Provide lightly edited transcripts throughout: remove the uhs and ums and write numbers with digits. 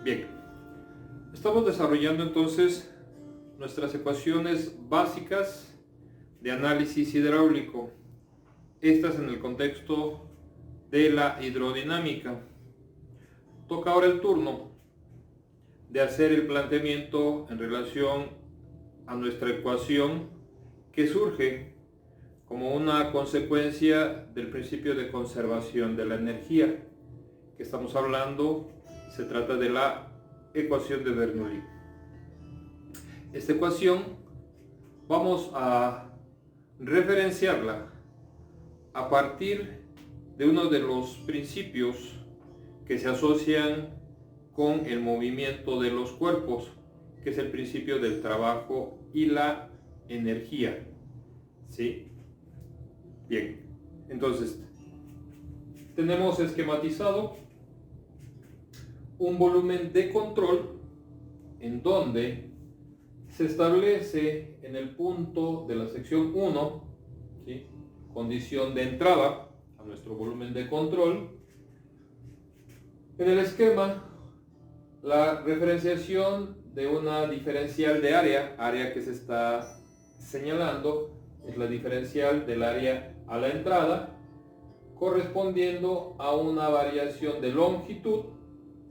Bien, estamos desarrollando entonces nuestras ecuaciones básicas de análisis hidráulico. Estas en el contexto de la hidrodinámica. Toca ahora el turno de hacer el planteamiento en relación a nuestra ecuación que surge como una consecuencia del principio de conservación de la energía que estamos hablando. Se trata de la ecuación de Bernoulli. Esta ecuación vamos a referenciarla a partir de uno de los principios que se asocian con el movimiento de los cuerpos, que es el principio del trabajo y la energía. ¿Sí? Bien, entonces tenemos esquematizado un volumen de control en donde se establece en el punto de la sección 1, ¿sí?, condición de entrada a nuestro volumen de control. En el esquema, la referenciación de una diferencial de área que se está señalando es la diferencial del área a la entrada, correspondiendo a una variación de longitud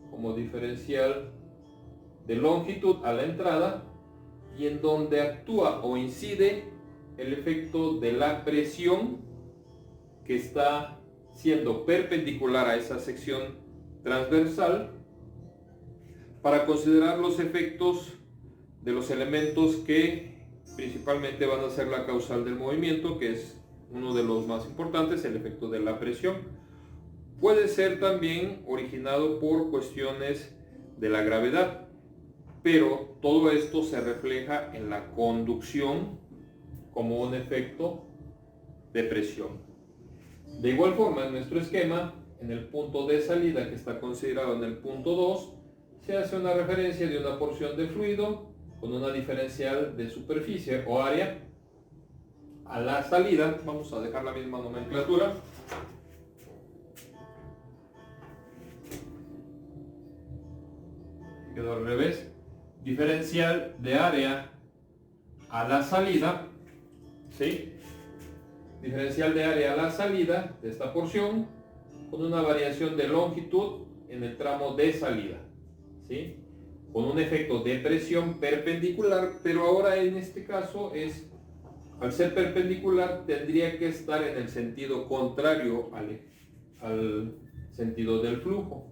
como diferencial de longitud a la entrada, y en donde actúa o incide el efecto de la presión que está siendo perpendicular a esa sección transversal, para considerar los efectos de los elementos que principalmente van a ser la causal del movimiento, que es uno de los más importantes, el efecto de la presión. Puede ser también originado por cuestiones de la gravedad, pero todo esto se refleja en la conducción como un efecto de presión. De igual forma, en nuestro esquema, en el punto de salida, que está considerado en el punto 2, se hace una referencia de una porción de fluido con una diferencial de superficie o área a la salida. Vamos a dejar la misma nomenclatura. Quedó al revés. Diferencial de área a la salida, ¿sí? Diferencial de área a la salida de esta porción con una variación de longitud en el tramo de salida, ¿sí?, con un efecto de presión perpendicular, pero ahora en este caso al ser perpendicular tendría que estar en el sentido contrario al sentido del flujo.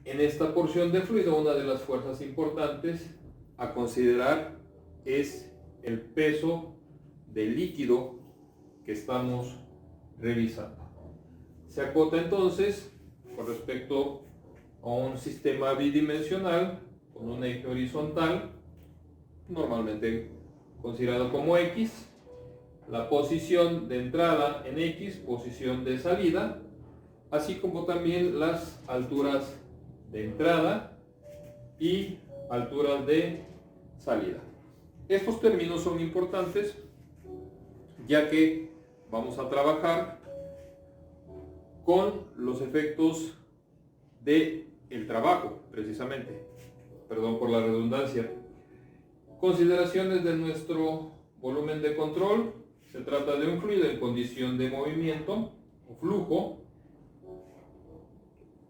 En esta porción de fluido, una de las fuerzas importantes a considerar es el peso del líquido que estamos revisando. Se acota entonces con respecto a un sistema bidimensional con un eje horizontal, normalmente considerado como X, la posición de entrada en X, posición de salida, así como también las alturas de entrada y alturas de salida. Estos términos son importantes ya que vamos a trabajar con los efectos del trabajo, precisamente. Perdón por la redundancia. Consideraciones de nuestro volumen de control. Se trata de un fluido en condición de movimiento o flujo,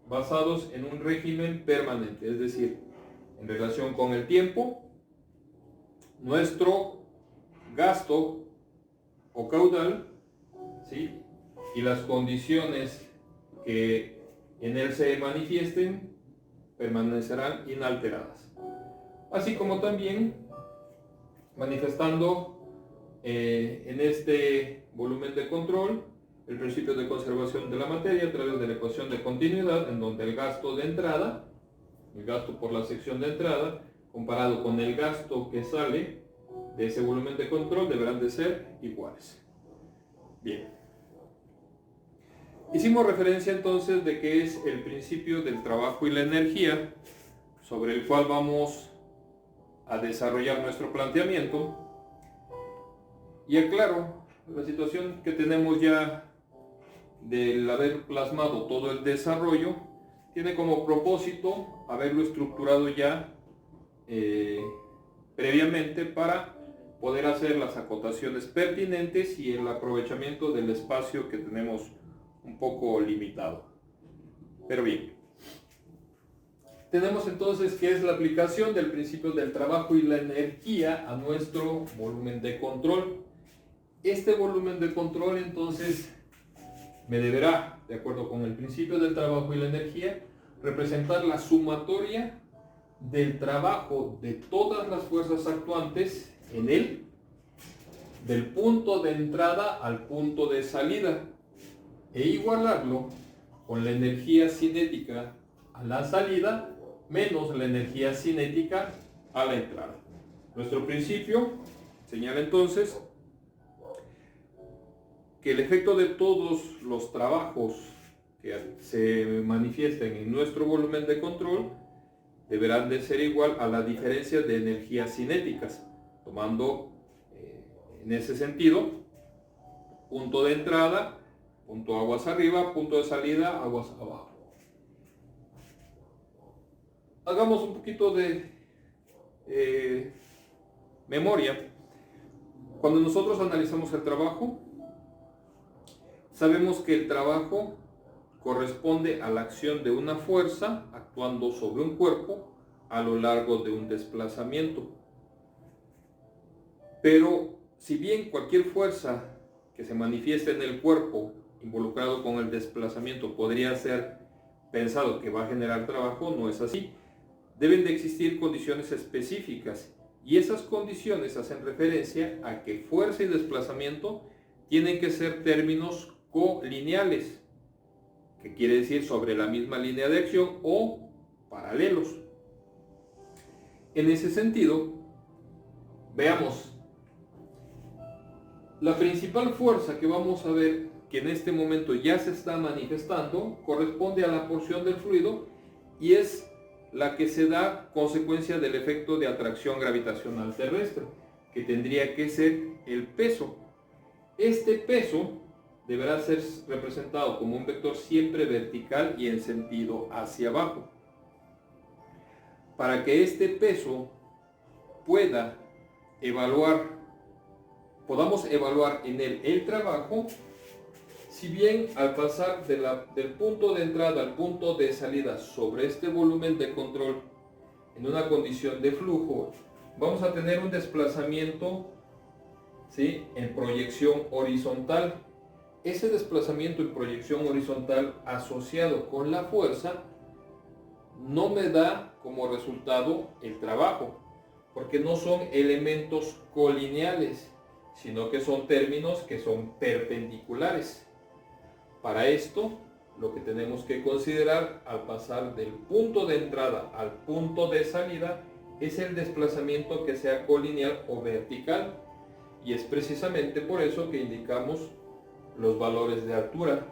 basados en un régimen permanente, es decir, en relación con el tiempo, nuestro gasto o caudal, ¿sí?, y las condiciones que en él se manifiesten permanecerán inalteradas, así como también manifestando en este volumen de control el principio de conservación de la materia a través de la ecuación de continuidad, en donde el gasto de entrada, el gasto por la sección de entrada, comparado con el gasto que sale de ese volumen de control, deberán de ser iguales. Bien. Hicimos referencia entonces de qué es el principio del trabajo y la energía, sobre el cual vamos a desarrollar nuestro planteamiento. Y aclaro, la situación que tenemos ya del haber plasmado todo el desarrollo tiene como propósito haberlo estructurado ya previamente para poder hacer las acotaciones pertinentes y el aprovechamiento del espacio que tenemos un poco limitado. Pero bien, tenemos entonces que es la aplicación del principio del trabajo y la energía a nuestro volumen de control. Este volumen de control entonces me deberá, de acuerdo con el principio del trabajo y la energía, representar la sumatoria del trabajo de todas las fuerzas actuantes en él, del punto de entrada al punto de salida, e igualarlo con la energía cinética a la salida menos la energía cinética a la entrada. Nuestro principio señala entonces que el efecto de todos los trabajos que se manifiesten en nuestro volumen de control deberán de ser igual a la diferencia de energías cinéticas, tomando en ese sentido punto de entrada, punto aguas arriba, punto de salida, aguas abajo. Hagamos un poquito de memoria. Cuando nosotros analizamos el trabajo, sabemos que el trabajo corresponde a la acción de una fuerza actuando sobre un cuerpo a lo largo de un desplazamiento. Pero si bien cualquier fuerza que se manifieste en el cuerpo involucrado con el desplazamiento podría ser pensado que va a generar trabajo, no es así. Deben de existir condiciones específicas y esas condiciones hacen referencia a que fuerza y desplazamiento tienen que ser términos colineales, que quiere decir sobre la misma línea de acción, o paralelos. En ese sentido, veamos, la principal fuerza que vamos a ver que en este momento ya se está manifestando corresponde a la porción del fluido y es la que se da consecuencia del efecto de atracción gravitacional terrestre, que tendría que ser el peso. Este peso deberá ser representado como un vector siempre vertical y en sentido hacia abajo. Para que este peso podamos evaluar en él el trabajo, si bien al pasar del punto de entrada al punto de salida sobre este volumen de control en una condición de flujo, vamos a tener un desplazamiento, ¿sí?, en proyección horizontal. Ese desplazamiento en proyección horizontal asociado con la fuerza no me da como resultado el trabajo, porque no son elementos colineales, sino que son términos que son perpendiculares. Para esto, lo que tenemos que considerar al pasar del punto de entrada al punto de salida es el desplazamiento que sea colineal o vertical, y es precisamente por eso que indicamos los valores de altura.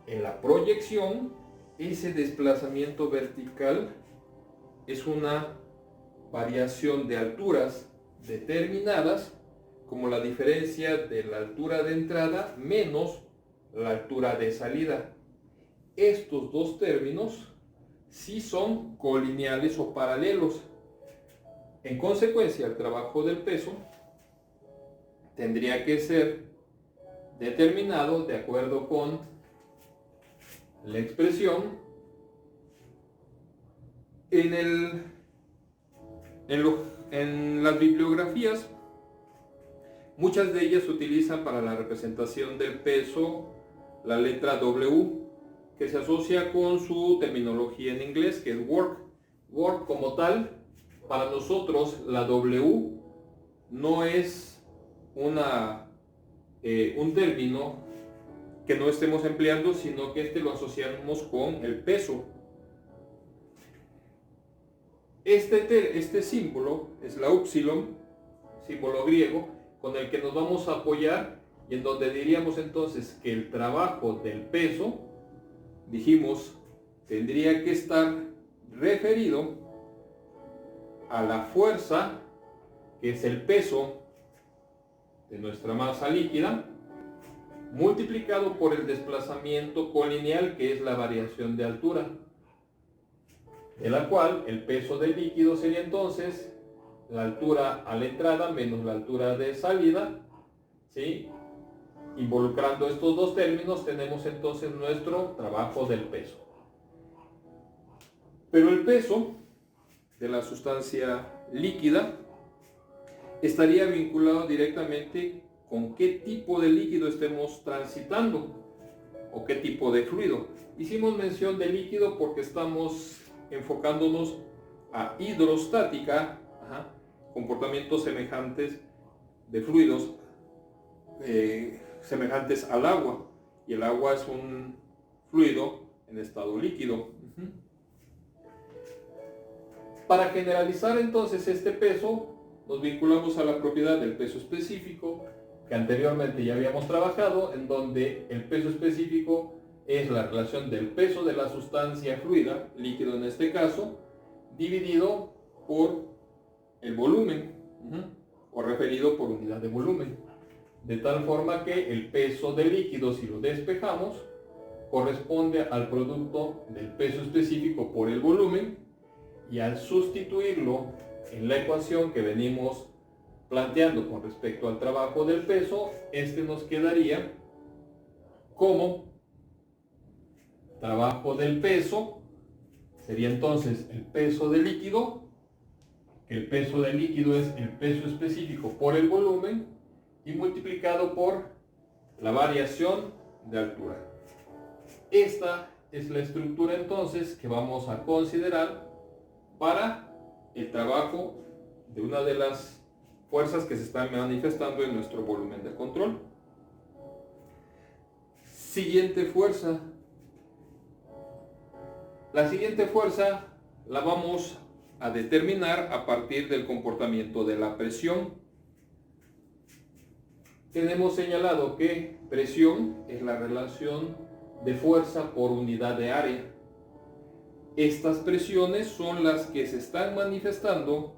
En la proyección, ese desplazamiento vertical es una variación de alturas determinadas como la diferencia de la altura de entrada menos la altura de salida. Estos dos términos sí son colineales o paralelos. En consecuencia, el trabajo del peso tendría que ser determinado de acuerdo con la expresión en las bibliografías. Muchas de ellas utilizan para la representación del peso la letra W, que se asocia con su terminología en inglés, que es work. Work como tal, para nosotros la W no es un término que no estemos empleando, sino que lo asociamos con el peso. Este símbolo es la upsilon, símbolo griego, con el que nos vamos a apoyar y en donde diríamos entonces que el trabajo del peso, dijimos, tendría que estar referido a la fuerza, que es el peso de nuestra masa líquida, multiplicado por el desplazamiento colineal, que es la variación de altura. de la cual el peso del líquido sería entonces la altura a la entrada menos la altura de salida, ¿sí? Involucrando estos dos términos tenemos entonces nuestro trabajo del peso. Pero el peso de la sustancia líquida estaría vinculado directamente con qué tipo de líquido estemos transitando o qué tipo de fluido. Hicimos mención de líquido porque estamos enfocándonos a hidrostática, comportamientos semejantes de fluidos semejantes al agua, y el agua es un fluido en estado líquido. Para generalizar entonces este peso, nos vinculamos a la propiedad del peso específico, que anteriormente ya habíamos trabajado, en donde el peso específico es la relación del peso de la sustancia fluida, líquido en este caso, dividido por el volumen, o referido por unidad de volumen. De tal forma que el peso del líquido, si lo despejamos, corresponde al producto del peso específico por el volumen, y al sustituirlo en la ecuación que venimos planteando con respecto al trabajo del peso, este nos quedaría como trabajo del peso, sería entonces el peso del líquido, que el peso del líquido es el peso específico por el volumen, y multiplicado por la variación de altura. Esta es la estructura entonces que vamos a considerar para el trabajo de una de las fuerzas que se están manifestando en nuestro volumen de control. Siguiente fuerza. La siguiente fuerza la vamos a determinar a partir del comportamiento de la presión. Tenemos señalado que presión es la relación de fuerza por unidad de área. Estas presiones son las que se están manifestando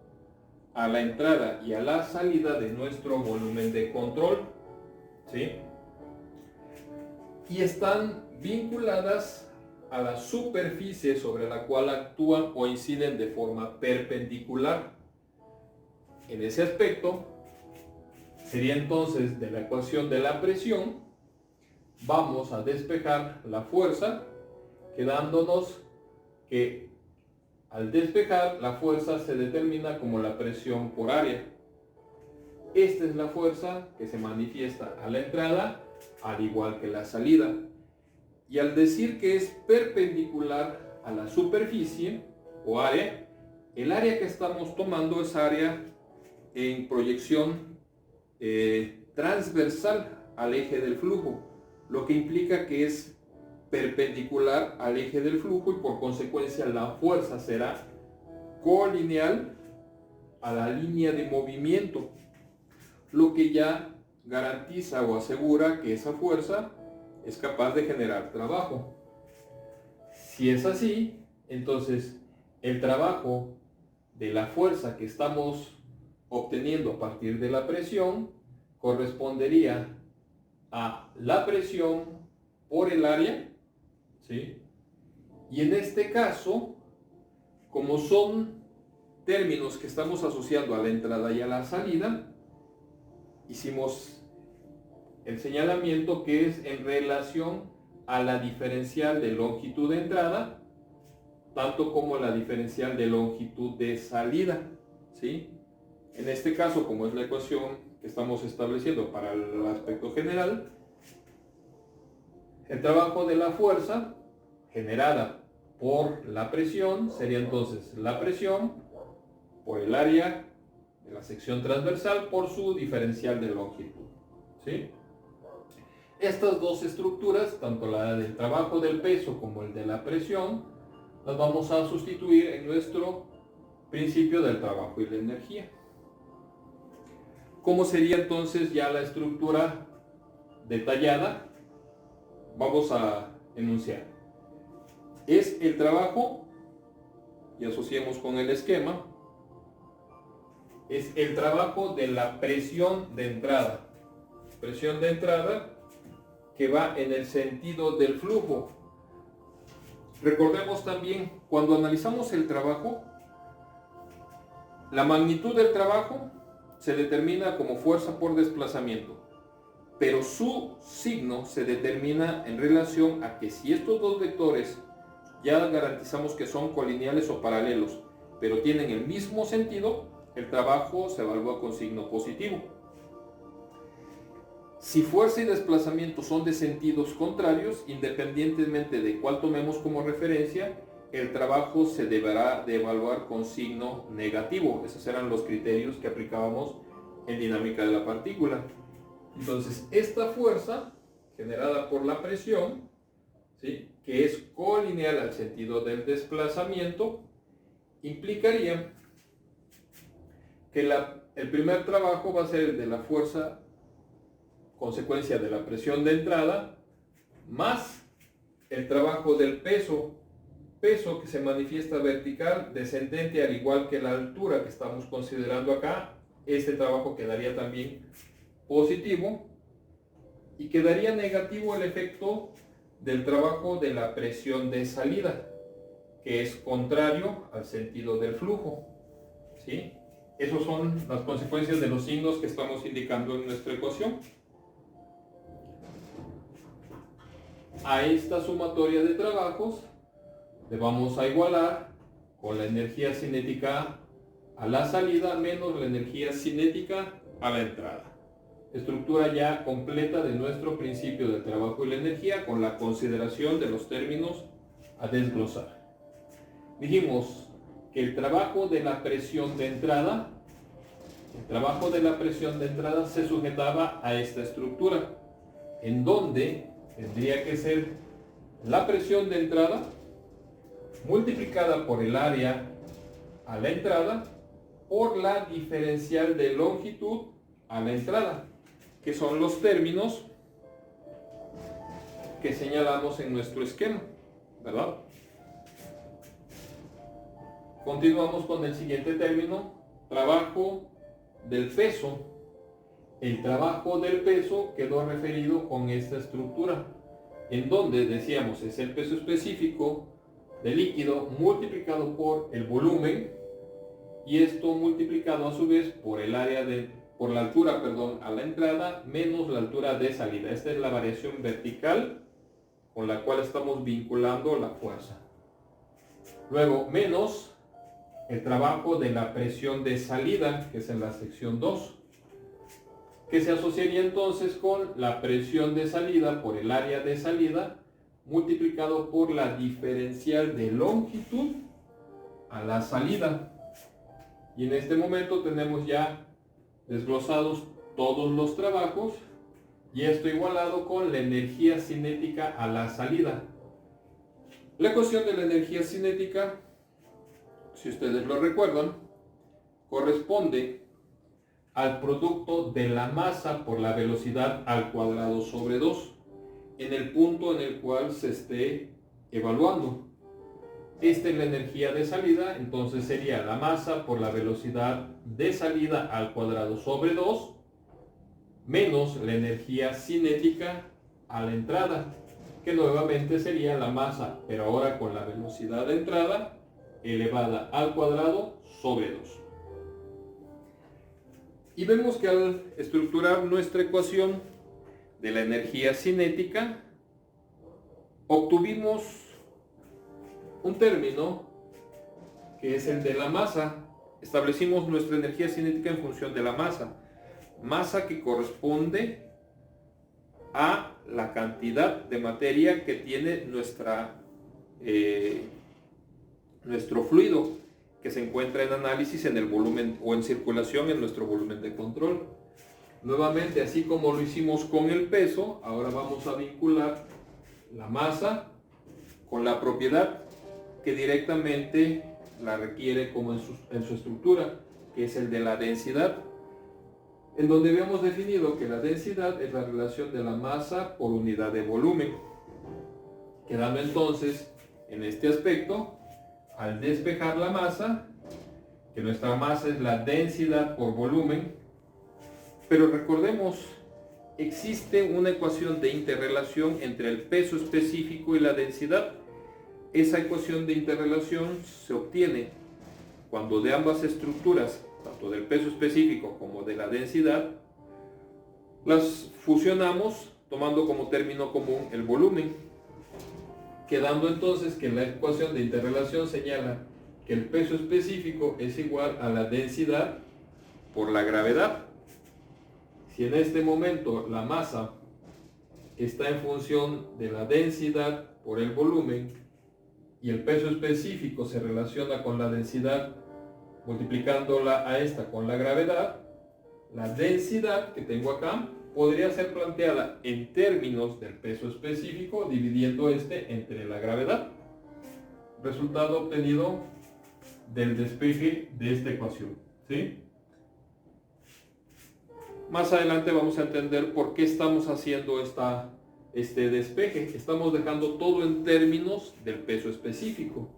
a la entrada y a la salida de nuestro volumen de control, ¿sí? Y están vinculadas a la superficie sobre la cual actúan o inciden de forma perpendicular. En ese aspecto, sería entonces de la ecuación de la presión, vamos a despejar la fuerza, quedándonos que al despejar la fuerza se determina como la presión por área. Esta es la fuerza que se manifiesta a la entrada, al igual que la salida. Y al decir que es perpendicular a la superficie o área, el área que estamos tomando es área en proyección transversal al eje del flujo, lo que implica que es perpendicular al eje del flujo, y por consecuencia la fuerza será colineal a la línea de movimiento, lo que ya garantiza o asegura que esa fuerza es capaz de generar trabajo. Si es así, entonces el trabajo de la fuerza que estamos obteniendo a partir de la presión correspondería a la presión por el área, ¿sí? Y en este caso, como son términos que estamos asociando a la entrada y a la salida, hicimos el señalamiento que es en relación a la diferencial de longitud de entrada, tanto como la diferencial de longitud de salida, ¿sí? En este caso, como es la ecuación que estamos estableciendo para el aspecto general, el trabajo de la fuerza generada por la presión sería entonces la presión por el área de la sección transversal por su diferencial de longitud, ¿sí? Estas dos estructuras, tanto la del trabajo del peso como el de la presión, las vamos a sustituir en nuestro principio del trabajo y la energía. ¿Cómo sería entonces ya la estructura detallada? Vamos a enunciar. Es el trabajo, y asociemos con el esquema, es el trabajo de la presión de entrada. Presión de entrada que va en el sentido del flujo. Recordemos también, cuando analizamos el trabajo, la magnitud del trabajo se determina como fuerza por desplazamiento, pero su signo se determina en relación a que si estos dos vectores ya garantizamos que son colineales o paralelos, pero tienen el mismo sentido, el trabajo se evalúa con signo positivo. Si fuerza y desplazamiento son de sentidos contrarios, independientemente de cuál tomemos como referencia, el trabajo se deberá de evaluar con signo negativo. Esos eran los criterios que aplicábamos en dinámica de la partícula. Entonces, esta fuerza generada por la presión, ¿sí?, que es colineal al sentido del desplazamiento, implicaría que el primer trabajo va a ser el de la fuerza consecuencia de la presión de entrada, más el trabajo del peso que se manifiesta vertical, descendente, al igual que la altura que estamos considerando acá. Este trabajo quedaría también positivo y quedaría negativo el efecto del trabajo de la presión de salida, que es contrario al sentido del flujo, ¿sí? Esas son las consecuencias de los signos que estamos indicando en nuestra ecuación. A esta sumatoria de trabajos le vamos a igualar con la energía cinética a la salida menos la energía cinética a la entrada. Estructura ya completa de nuestro principio del trabajo y la energía, con la consideración de los términos a desglosar. Dijimos que el trabajo de la presión de entrada se sujetaba a esta estructura, en donde tendría que ser la presión de entrada multiplicada por el área a la entrada por la diferencial de longitud a la entrada, que son los términos que señalamos en nuestro esquema, ¿verdad? Continuamos con el siguiente término, trabajo del peso. El trabajo del peso quedó referido con esta estructura, en donde decíamos es el peso específico del líquido multiplicado por el volumen, y esto multiplicado a su vez por el área por la altura, a la entrada menos la altura de salida. Esta es la variación vertical con la cual estamos vinculando la fuerza. Luego, menos el trabajo de la presión de salida, que es en la sección 2, que se asociaría entonces con la presión de salida por el área de salida multiplicado por la diferencial de longitud a la salida. Y en este momento tenemos ya desglosados todos los trabajos, y esto igualado con la energía cinética a la salida. La ecuación de la energía cinética, si ustedes lo recuerdan, corresponde al producto de la masa por la velocidad al cuadrado sobre 2 en el punto en el cual se esté evaluando. Esta es la energía de salida, entonces sería la masa por la velocidad de salida al cuadrado sobre 2 menos la energía cinética a la entrada, que nuevamente sería la masa, pero ahora con la velocidad de entrada elevada al cuadrado sobre 2. Y vemos que al estructurar nuestra ecuación de la energía cinética, obtuvimos un término que es el de la masa. Establecimos nuestra energía cinética en función de la masa que corresponde a la cantidad de materia que tiene nuestro fluido, que se encuentra en análisis en el volumen o en circulación en nuestro volumen de control. Nuevamente, así como lo hicimos con el peso, ahora vamos a vincular la masa con la propiedad que directamente la requiere como en su estructura, que es el de la densidad, en donde habíamos definido que la densidad es la relación de la masa por unidad de volumen, quedando entonces en este aspecto, al despejar la masa, que nuestra masa es la densidad por volumen, pero recordemos, existe una ecuación de interrelación entre el peso específico y la densidad, Esa ecuación de interrelación se obtiene cuando de ambas estructuras, tanto del peso específico como de la densidad, las fusionamos tomando como término común el volumen, quedando entonces que la ecuación de interrelación señala que el peso específico es igual a la densidad por la gravedad. Si en este momento la masa está en función de la densidad por el volumen y el peso específico se relaciona con la densidad multiplicándola a esta con la gravedad, la densidad que tengo acá podría ser planteada en términos del peso específico dividiendo este entre la gravedad. Resultado obtenido del despeje de esta ecuación, ¿sí? Más adelante vamos a entender por qué estamos haciendo este despeje. Estamos dejando todo en términos del peso específico.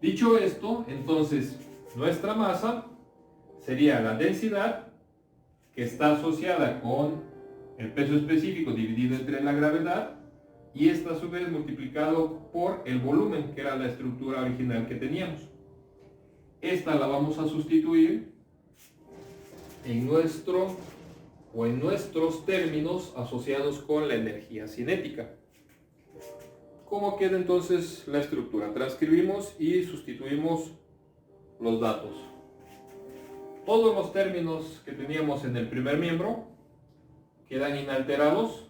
Dicho esto, entonces nuestra masa sería la densidad que está asociada con el peso específico dividido entre la gravedad y esta a su vez multiplicado por el volumen, que era la estructura original que teníamos. Esta la vamos a sustituir en nuestros términos asociados con la energía cinética. ¿Cómo queda entonces la estructura? Transcribimos y sustituimos los datos. Todos los términos que teníamos en el primer miembro quedan inalterados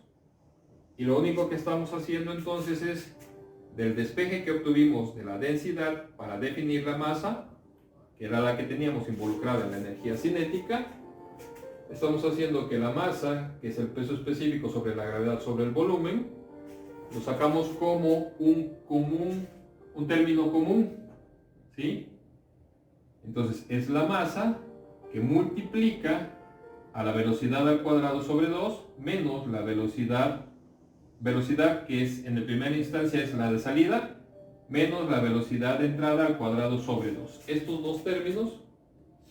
y lo único que estamos haciendo entonces es del despeje que obtuvimos de la densidad para definir la masa, que era la que teníamos involucrada en la energía cinética, estamos haciendo que la masa, que es el peso específico sobre la gravedad sobre el volumen, lo sacamos como un término común, ¿sí? Entonces es la masa que multiplica a la velocidad al cuadrado sobre 2 menos la velocidad que es en la primera instancia es la de salida, menos la velocidad de entrada al cuadrado sobre 2. Estos dos términos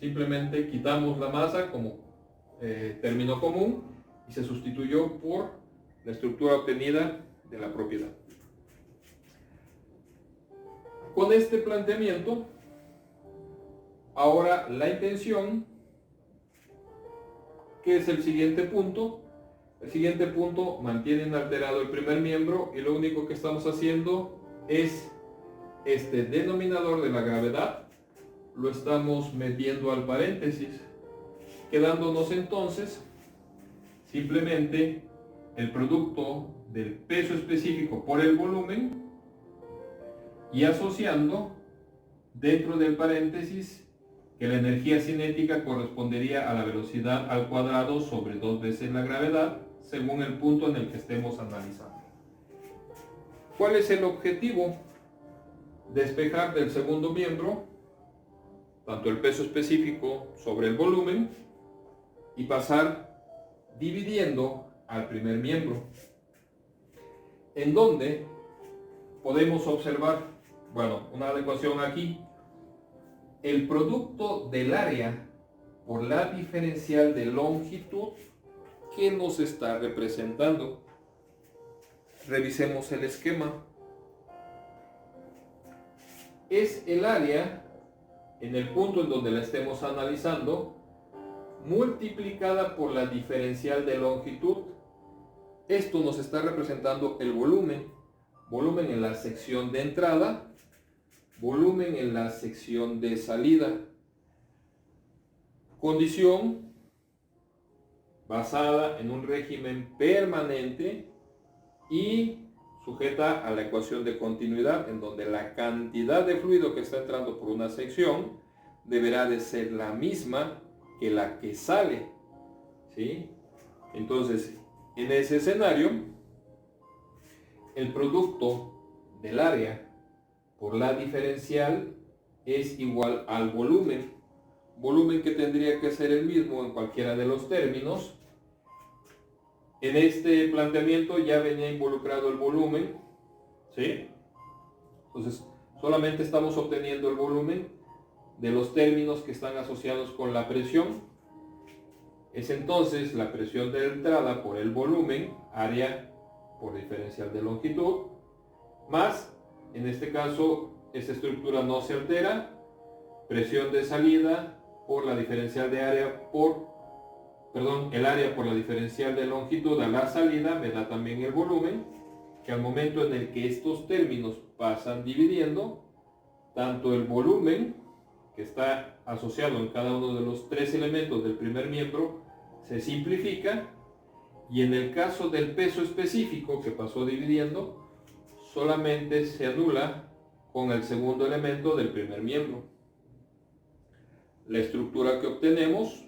simplemente quitamos la masa como término común y se sustituyó por la estructura obtenida de la propiedad. Con este planteamiento, ahora la intención, que es el siguiente punto. El siguiente punto mantiene inalterado el primer miembro y lo único que estamos haciendo es este denominador de la gravedad, lo estamos metiendo al paréntesis, quedándonos entonces simplemente el producto del peso específico por el volumen y asociando dentro del paréntesis que la energía cinética correspondería a la velocidad al cuadrado sobre 2 veces la gravedad, según el punto en el que estemos analizando. ¿Cuál es el objetivo? Despejar del segundo miembro tanto el peso específico sobre el volumen y pasar dividiendo al primer miembro, en donde podemos observar, una adecuación aquí, el producto del área por la diferencial de longitud que nos está representando. Revisemos el esquema. Es el área en el punto en donde la estemos analizando multiplicada por la diferencial de longitud. Esto nos está representando el volumen en la sección de entrada, volumen en la sección de salida. Condición basada en un régimen permanente y sujeta a la ecuación de continuidad, en donde la cantidad de fluido que está entrando por una sección deberá de ser la misma que la que sale, ¿sí? Entonces, en ese escenario, el producto del área por la diferencial es igual al volumen que tendría que ser el mismo en cualquiera de los términos. En este planteamiento ya venía involucrado el volumen, ¿sí? Entonces, solamente estamos obteniendo el volumen de los términos que están asociados con la presión. Es entonces la presión de entrada por el volumen, área por diferencial de longitud, más, en este caso, esta estructura no se altera, presión de salida por la diferencial de área el área por la diferencial de longitud a la salida me da también el volumen, que al momento en el que estos términos pasan dividiendo, tanto el volumen que está asociado en cada uno de los tres elementos del primer miembro se simplifica, y en el caso del peso específico que pasó dividiendo, solamente se anula con el segundo elemento del primer miembro. La estructura que obtenemos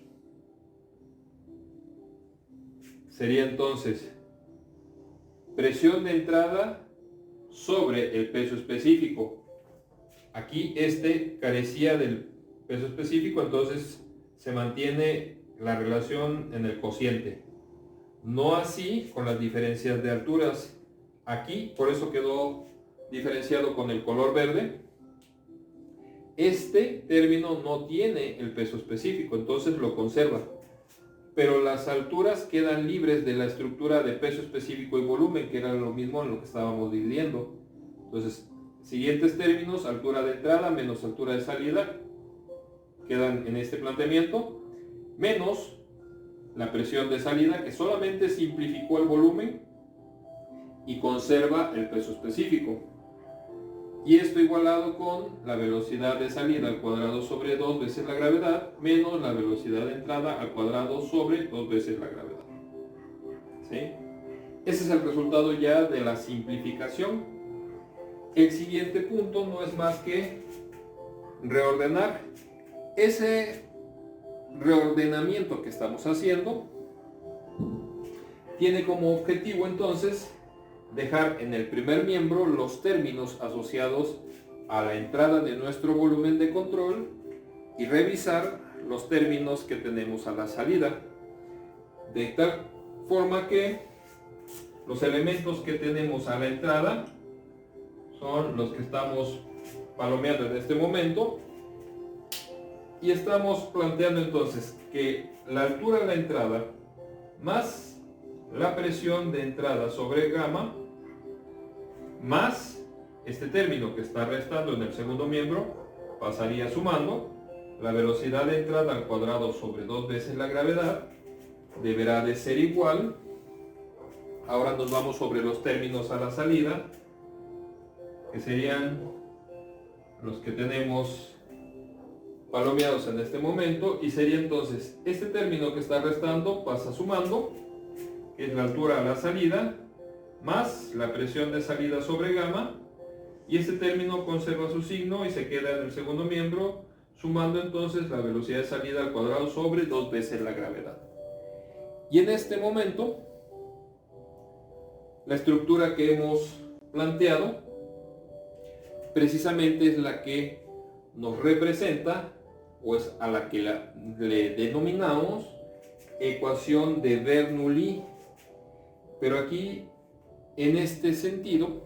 sería entonces presión de entrada sobre el peso específico. Aquí carecía del peso específico, entonces se mantiene la relación en el cociente. No así con las diferencias de alturas. Aquí, por eso quedó diferenciado con el color verde. Este término no tiene el peso específico, entonces lo conserva. Pero las alturas quedan libres de la estructura de peso específico y volumen, que era lo mismo en lo que estábamos dividiendo. Entonces, siguientes términos, altura de entrada menos altura de salida, quedan en este planteamiento, menos la presión de salida, que solamente simplificó el volumen y conserva el peso específico. Y esto igualado con la velocidad de salida al cuadrado sobre 2 veces la gravedad, menos la velocidad de entrada al cuadrado sobre 2 veces la gravedad. ¿Sí? Ese es el resultado ya de la simplificación. El siguiente punto no es más que reordenar. Ese reordenamiento que estamos haciendo tiene como objetivo entonces dejar en el primer miembro los términos asociados a la entrada de nuestro volumen de control y revisar los términos que tenemos a la salida, de tal forma que los elementos que tenemos a la entrada son los que estamos palomeando en este momento, y estamos planteando entonces que la altura de la entrada más la presión de entrada sobre gamma más este término que está restando en el segundo miembro pasaría sumando la velocidad de entrada al cuadrado sobre 2 veces la gravedad, deberá de ser igual. Ahora nos vamos sobre los términos a la salida, que serían los que tenemos palomeados en este momento, y sería entonces este término que está restando pasa sumando, que es la altura a la salida, más la presión de salida sobre gamma, y este término conserva su signo y se queda en el segundo miembro, sumando entonces la velocidad de salida al cuadrado sobre 2 veces la gravedad. Y en este momento, la estructura que hemos planteado precisamente es la que nos representa, o es a la que le denominamos ecuación de Bernoulli. Pero aquí, en este sentido,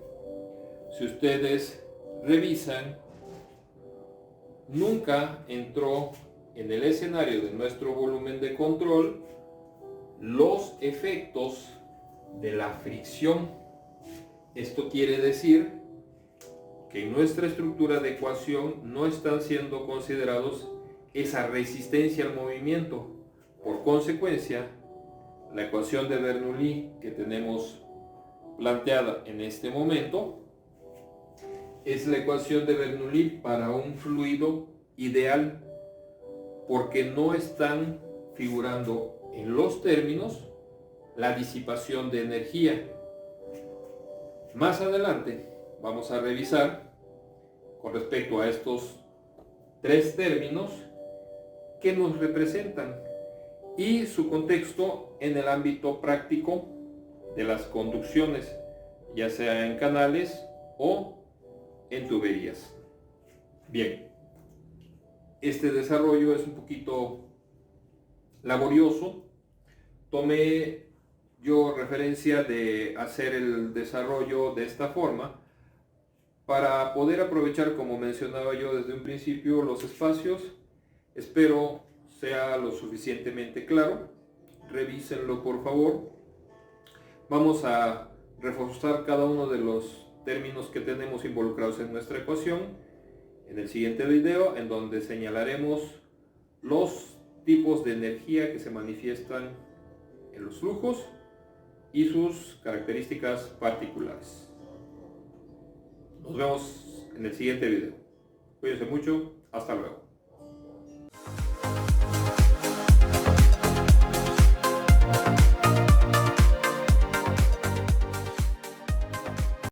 si ustedes revisan, nunca entró en el escenario de nuestro volumen de control los efectos de la fricción. Esto quiere decir que en nuestra estructura de ecuación no están siendo considerados esa resistencia al movimiento. Por consecuencia, la ecuación de Bernoulli que tenemos planteada en este momento es la ecuación de Bernoulli para un fluido ideal, porque no están figurando en los términos la disipación de energía. Más adelante vamos a revisar con respecto a estos tres términos que nos representan y su contexto en el ámbito práctico de las conducciones, ya sea en canales o en tuberías. Bien, este desarrollo es un poquito laborioso. Tomé yo referencia de hacer el desarrollo de esta forma para poder aprovechar, como mencionaba yo desde un principio, los espacios. Espero sea lo suficientemente claro. Revísenlo por favor. Vamos a reforzar cada uno de los términos que tenemos involucrados en nuestra ecuación en el siguiente video, en donde señalaremos los tipos de energía que se manifiestan en los flujos y sus características particulares. Nos vemos en el siguiente video. Cuídense mucho. Hasta luego.